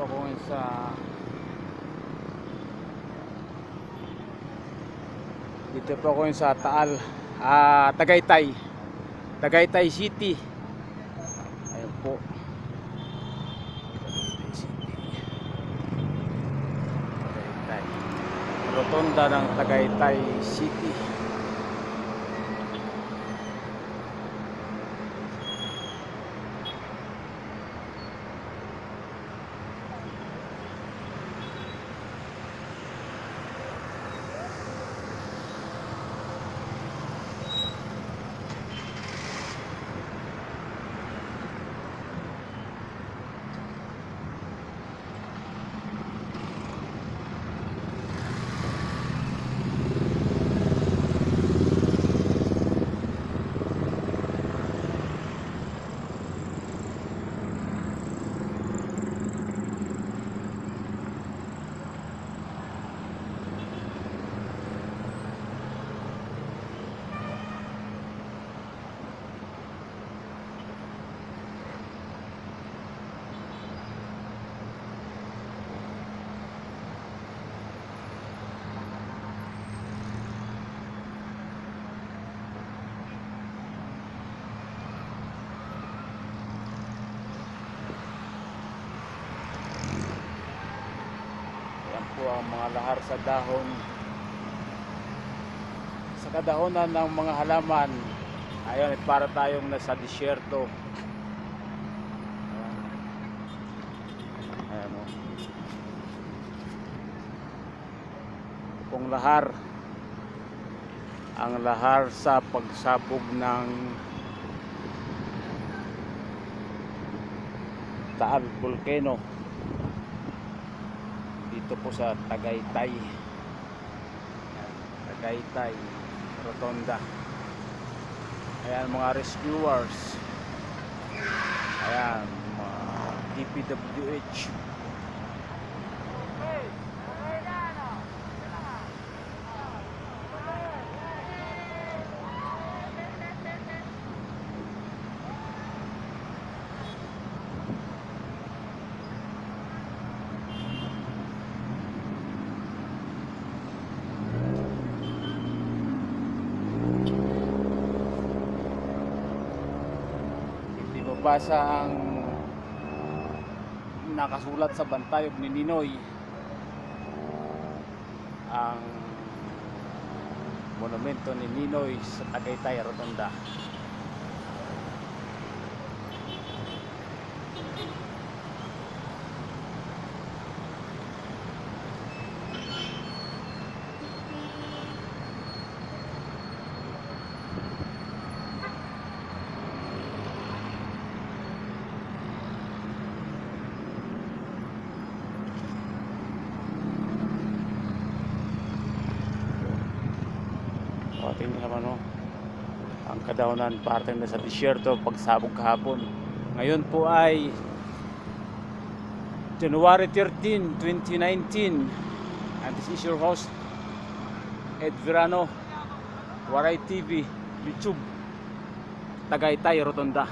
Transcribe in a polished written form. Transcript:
ako ngayon sa Taal, Tagaytay City. Ayun po, Tagaytay City, Tagaytay, rotonda ng Tagaytay City. Po ang mga lahar sa dahon, sa kadahonan ng mga halaman. Ayun, para tayong nasa disyerto. Ayan o, kung lahar, ang lahar sa pagsabog ng Taal Volcano dito po sa Tagaytay, Rotonda. Ayan mga rescuers, ayan mga DPWH. Basa ang nakasulat sa bantayog ni Ninoy, ang monumento ni Ninoy sa Tagaytay Rotonda. Tingnan naman o, ang kadahunan parte na sa disyerto pagsabog kahapon. Ngayon po ay January 13, 2019, and this is your host Ed Verano, Waray TV, YouTube, Tagaytay Rotonda.